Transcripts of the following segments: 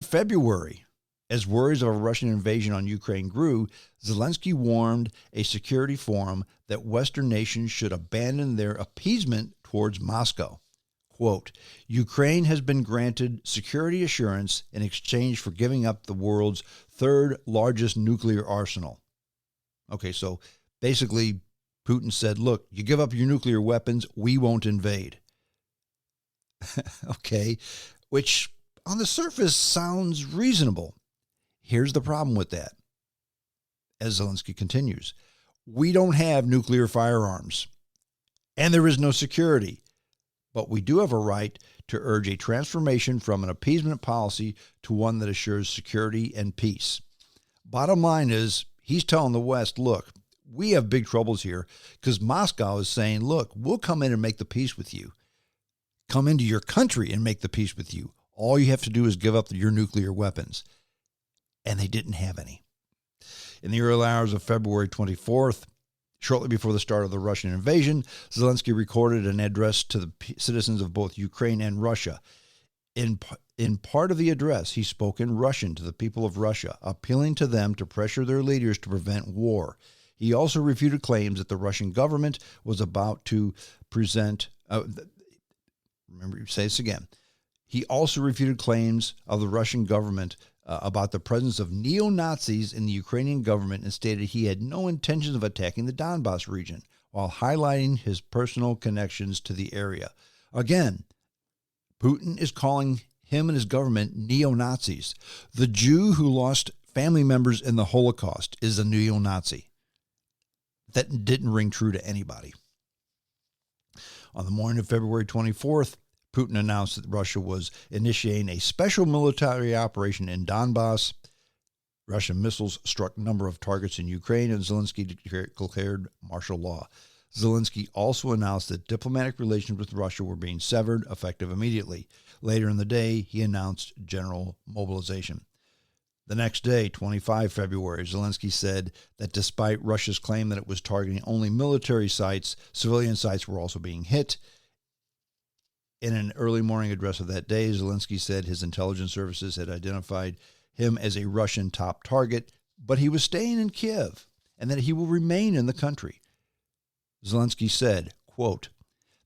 February, as worries of a Russian invasion on Ukraine grew, Zelensky warned a security forum that Western nations should abandon their appeasement towards Moscow. Quote, Ukraine has been granted security assurance in exchange for giving up the world's third largest nuclear arsenal. Okay, so basically Putin said, look, you give up your nuclear weapons, we won't invade. Okay, which on the surface sounds reasonable. Here's the problem with that. As Zelensky continues, we don't have nuclear firearms, and there is no security, but we do have a right to urge a transformation from an appeasement policy to one that assures security and peace. Bottom line is, he's telling the West, look, we have big troubles here because Moscow is saying, look, we'll come in and make the peace with you. Come into your country and make the peace with you. All you have to do is give up your nuclear weapons. And they didn't have any. In the early hours of February 24th, shortly before the start of the Russian invasion, Zelensky recorded an address to the citizens of both Ukraine and Russia. In part of the address, he spoke in Russian to the people of Russia, appealing to them to pressure their leaders to prevent war. He also refuted claims that the Russian government was about to present... say this again. He also refuted claims of the Russian government about the presence of neo-Nazis in the Ukrainian government and stated he had no intentions of attacking the Donbass region, while highlighting his personal connections to the area. Again, Putin is calling him and his government neo-Nazis. The Jew who lost family members in the Holocaust is a neo-Nazi. That didn't ring true to anybody. On the morning of February 24th, Putin announced that Russia was initiating a special military operation in Donbass. Russian missiles struck a number of targets in Ukraine, and Zelensky declared martial law. Zelensky also announced that diplomatic relations with Russia were being severed, effective immediately. Later in the day, he announced general mobilization. The next day, 25 February, Zelensky said that despite Russia's claim that it was targeting only military sites, civilian sites were also being hit. In an early morning address of that day, Zelensky said his intelligence services had identified him as a Russian top target, but he was staying in Kiev and that he will remain in the country. Zelensky said, quote,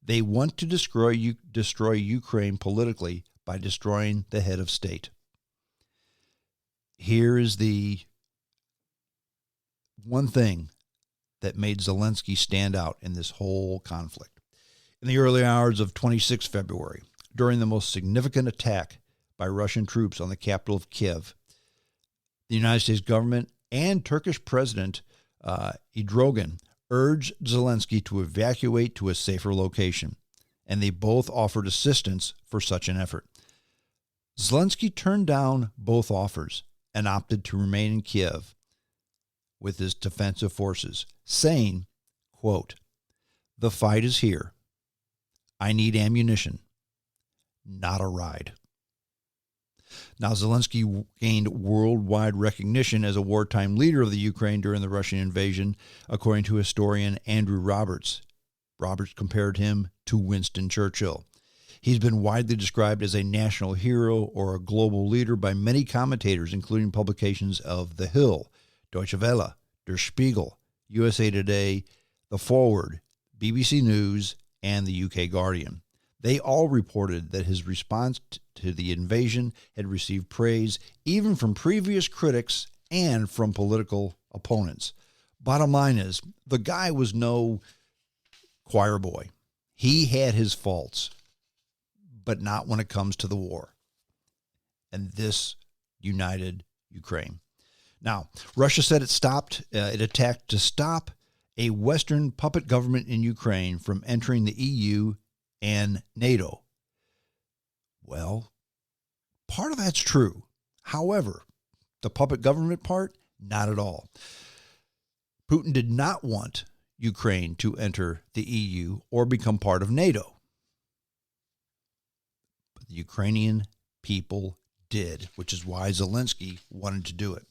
they want to destroy Ukraine politically by destroying the head of state. Here is the one thing that made Zelensky stand out in this whole conflict. In the early hours of 26 February, during the most significant attack by Russian troops on the capital of Kiev, the United States government and Turkish President Erdogan urged Zelensky to evacuate to a safer location, and they both offered assistance for such an effort. Zelensky turned down both offers and opted to remain in Kiev with his defensive forces, saying, quote, the fight is here. I need ammunition, not a ride. Now, Zelensky gained worldwide recognition as a wartime leader of the Ukraine during the Russian invasion, according to historian Andrew Roberts. Roberts compared him to Winston Churchill. He's been widely described as a national hero or a global leader by many commentators, including publications of The Hill, Deutsche Welle, Der Spiegel, USA Today, The Forward, BBC News, and the UK Guardian. They all reported that his response to the invasion had received praise even from previous critics and from political opponents. Bottom line is, the guy was no choir boy. He had his faults, but not when it comes to the war. And this united Ukraine. Now, Russia said it attacked to stop a Western puppet government in Ukraine from entering the EU and NATO. Well, part of that's true. However, the puppet government part, not at all. Putin did not want Ukraine to enter the EU or become part of NATO. But the Ukrainian people did, which is why Zelensky wanted to do it.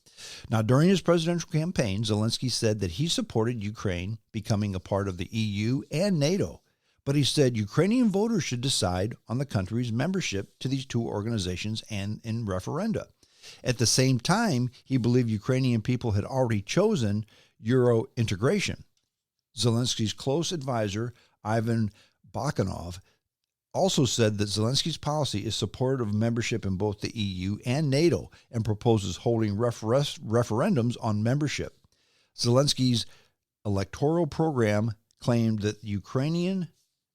Now, during his presidential campaign, Zelensky said that he supported Ukraine becoming a part of the EU and NATO, but he said Ukrainian voters should decide on the country's membership to these two organizations and in referenda. At the same time, he believed Ukrainian people had already chosen Euro integration. Zelensky's close advisor, Ivan Bakanov, also said that Zelensky's policy is supportive of membership in both the EU and NATO and proposes holding referendums on membership. Zelensky's electoral program claimed that Ukrainian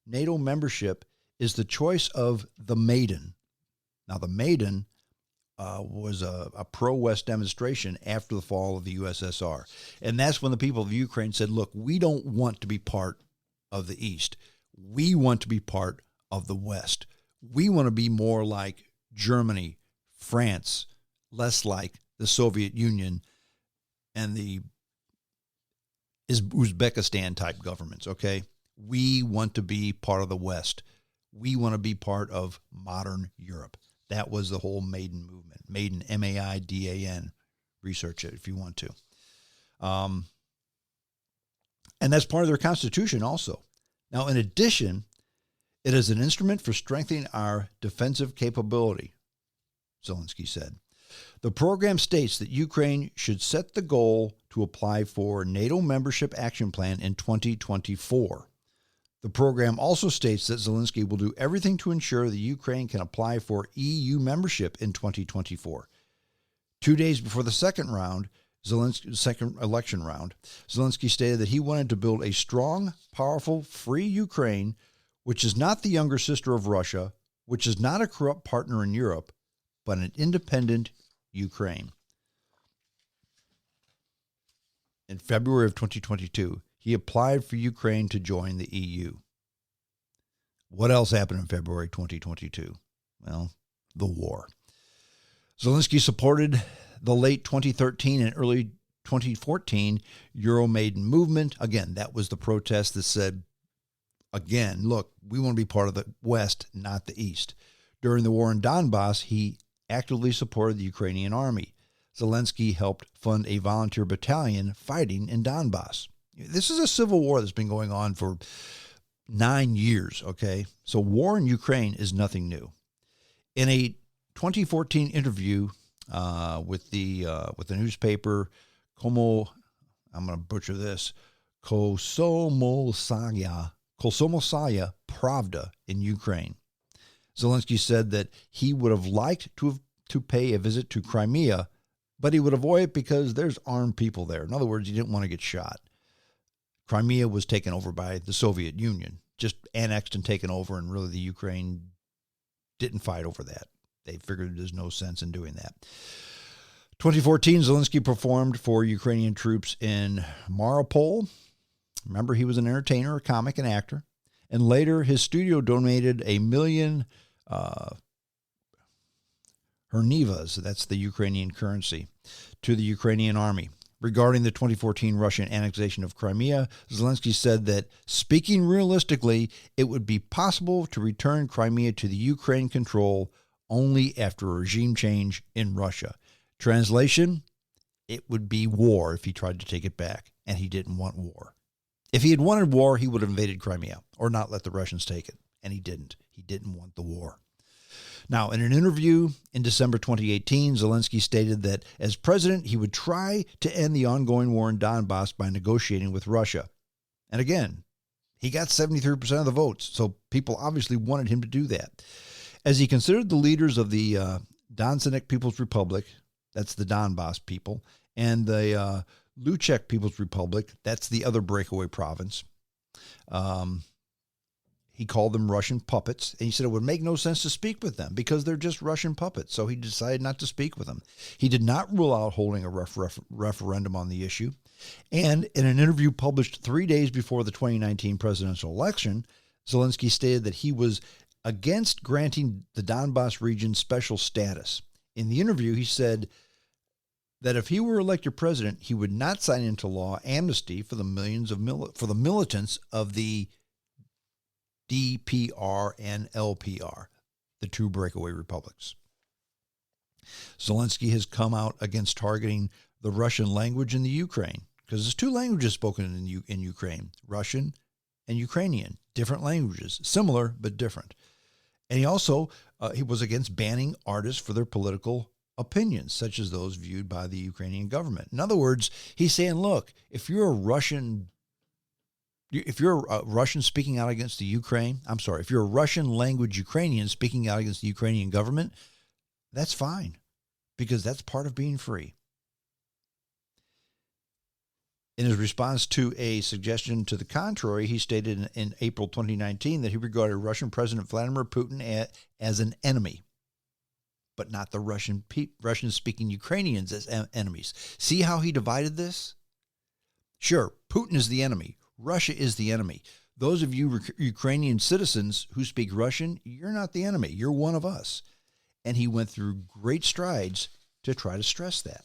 NATO membership is the choice of the Maidan. Now, the Maidan was a pro-West demonstration after the fall of the USSR. And that's when the people of Ukraine said, look, we don't want to be part of the East. We want to be part of the West. We want to be more like Germany, France, less like the Soviet Union and the Uzbekistan-type governments, okay? We want to be part of the West. We want to be part of modern Europe. That was the whole Maidan movement. Maidan, M-A-I-D-A-N. Research it if you want to. And that's part of their constitution also. Now, in addition, it is an instrument for strengthening our defensive capability, Zelensky said. The program states that Ukraine should set the goal to apply for NATO membership action plan in 2024. The program also states that Zelensky will do everything to ensure that Ukraine can apply for EU membership in 2024. 2 days before the second election round, Zelensky stated that he wanted to build a strong, powerful, free Ukraine, which is not the younger sister of Russia, which is not a corrupt partner in Europe, but an independent Ukraine. In February of 2022, he applied for Ukraine to join the EU. What else happened in February 2022? Well, the war. Zelensky supported the late 2013 and early 2014 Euromaidan movement. Again, that was the protest that said, again, look, we want to be part of the West, not the East. During the war in Donbass, he actively supported the Ukrainian army. Zelensky helped fund a volunteer battalion fighting in Donbass. This is a civil war that's been going on for 9 years, okay? So war in Ukraine is nothing new. In a 2014 interview with the newspaper I'm going to butcher this, Komsomolskaya Pravda in Ukraine, Zelensky said that he would have liked to pay a visit to Crimea, but he would avoid it because there's armed people there. In other words, he didn't want to get shot. Crimea was taken over by the Soviet Union, just annexed and taken over, and really the Ukraine didn't fight over that. They figured there's no sense in doing that. 2014, Zelensky performed for Ukrainian troops in Mariupol. Remember, he was an entertainer, a comic, and actor. And later, his studio donated 1 million hryvnias, that's the Ukrainian currency, to the Ukrainian army. Regarding the 2014 Russian annexation of Crimea, Zelensky said that, speaking realistically, it would be possible to return Crimea to the Ukraine control only after a regime change in Russia. Translation, it would be war if he tried to take it back, and he didn't want war. If he had wanted war, he would have invaded Crimea or not let the Russians take it, and he didn't. He didn't want the war. Now, in an interview in December 2018, Zelensky stated that as president, he would try to end the ongoing war in Donbass by negotiating with Russia. And again, he got 73% of the votes, so people obviously wanted him to do that. As he considered the leaders of the Donetsk People's Republic, that's the Donbass people, and the Luhansk People's Republic, that's the other breakaway province. He called them Russian puppets, and he said it would make no sense to speak with them because they're just Russian puppets, so he decided not to speak with them. He did not rule out holding a referendum on the issue, and in an interview published 3 days before the 2019 presidential election, Zelensky stated that he was against granting the Donbass region special status. In the interview, he said that if he were elected president, he would not sign into law amnesty for the millions of militants of the DPR and LPR, the two breakaway republics. Zelensky has come out against targeting the Russian language in the Ukraine because there's two languages spoken in Ukraine, Russian and Ukrainian. different languages, similar but different. And he was against banning artists for their political opinions, such as those viewed by the Ukrainian government. In other words, he's saying, look, if you're a Russian speaking out against the Ukraine, if you're a Russian language Ukrainian speaking out against the Ukrainian government, that's fine, because that's part of being free. In his response to a suggestion to the contrary, he stated in April 2019 that he regarded Russian President Vladimir Putin as an enemy, but not the Russian-speaking Ukrainians as enemies. See how he divided this? Sure, Putin is the enemy. Russia is the enemy. Those of you Ukrainian citizens who speak Russian, you're not the enemy. You're one of us. And he went through great strides to try to stress that.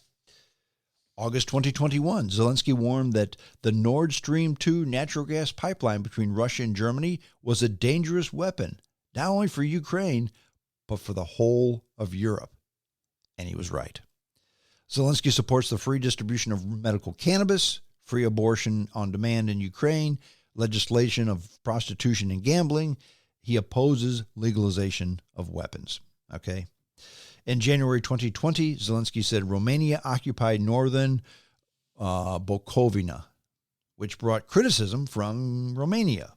August 2021, Zelenskyy warned that the Nord Stream 2 natural gas pipeline between Russia and Germany was a dangerous weapon, not only for Ukraine, but for the whole of Europe. And he was right. Zelenskyy supports the free distribution of medical cannabis, free abortion on demand in Ukraine, legislation of prostitution and gambling. He opposes legalization of weapons. Okay. In January 2020, Zelenskyy said Romania occupied northern Bukovina, which brought criticism from Romania.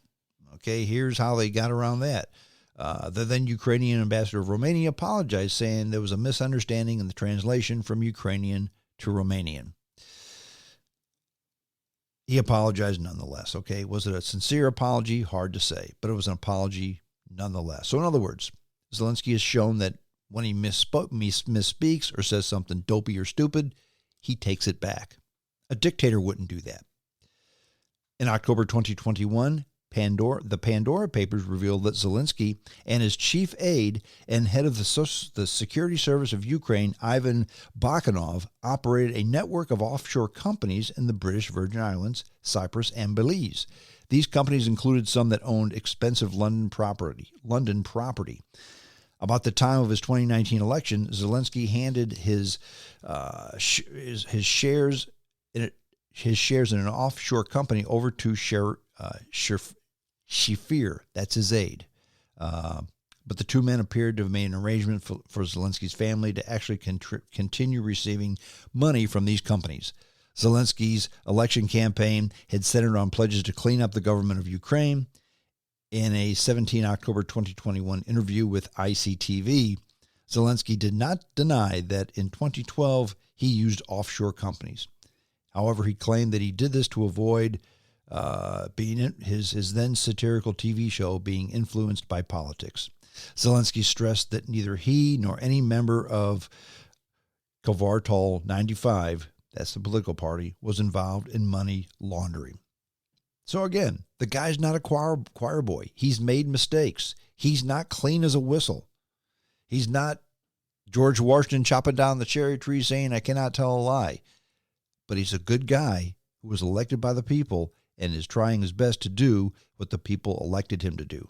Okay, here's how they got around that. The then Ukrainian ambassador of Romania apologized, saying there was a misunderstanding in the translation from Ukrainian to Romanian. He apologized nonetheless. Okay, was it a sincere apology? Hard to say, but it was an apology nonetheless. So in other words, Zelenskyy has shown that when he misspeaks or says something dopey or stupid, he takes it back. A dictator wouldn't do that. In October 2021, the Pandora Papers revealed that Zelenskyy and his chief aide and head of the Security Service of Ukraine, Ivan Bakhanov, operated a network of offshore companies in the British Virgin Islands, Cyprus, and Belize. These companies included some that owned expensive London property. About the time of his 2019 election, Zelenskyy handed his shares in an offshore company over to Shafir. That's his aide. But the two men appeared to have made an arrangement for Zelenskyy's family to actually continue receiving money from these companies. Zelenskyy's election campaign had centered on pledges to clean up the government of Ukraine. In a 17 October 2021 interview with ICTV, Zelenskyy did not deny that in 2012 he used offshore companies. However, he claimed that he did this to avoid his then satirical TV show being influenced by politics. Zelenskyy stressed that neither he nor any member of Kvartal 95, that's the political party, was involved in money laundering. So again, the guy's not a choir boy. He's made mistakes. He's not clean as a whistle. He's not George Washington chopping down the cherry tree saying, I cannot tell a lie. But he's a good guy who was elected by the people and is trying his best to do what the people elected him to do.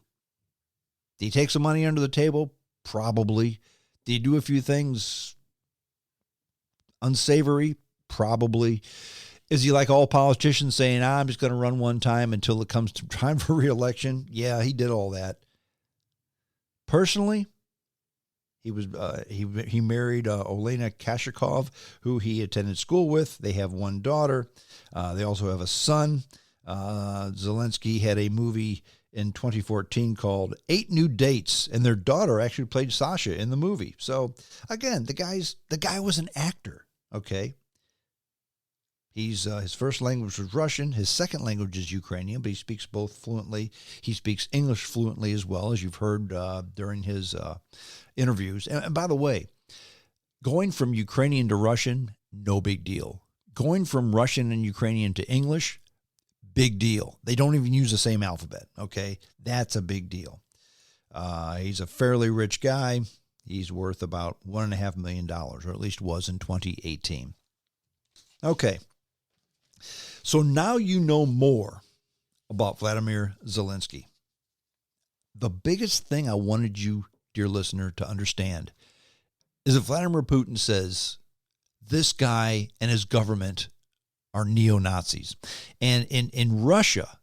Did he take some money under the table? Probably. Did he do a few things unsavory? Probably. Is he like all politicians saying, I'm just going to run one time until it comes to time for re-election? Yeah, he did all that. Personally, he married Olena Kashikov, who he attended school with. They have one daughter. They also have a son. Zelenskyy had a movie in 2014 called 8 New Dates, and their daughter actually played Sasha in the movie. So again, the guy was an actor, okay? His first language was Russian. His second language is Ukrainian, but he speaks both fluently. He speaks English fluently as well, as you've heard during his interviews. And by the way, going from Ukrainian to Russian, no big deal. Going from Russian and Ukrainian to English, big deal. They don't even use the same alphabet, okay? That's a big deal. He's a fairly rich guy. He's worth about $1.5 million, or at least was in 2018. Okay. So now you know more about Volodymyr Zelenskyy. The biggest thing I wanted you, dear listener, to understand is that Vladimir Putin says this guy and his government are neo-Nazis. And in Russia,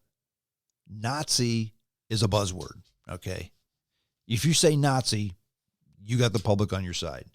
Nazi is a buzzword, okay? If you say Nazi, you got the public on your side.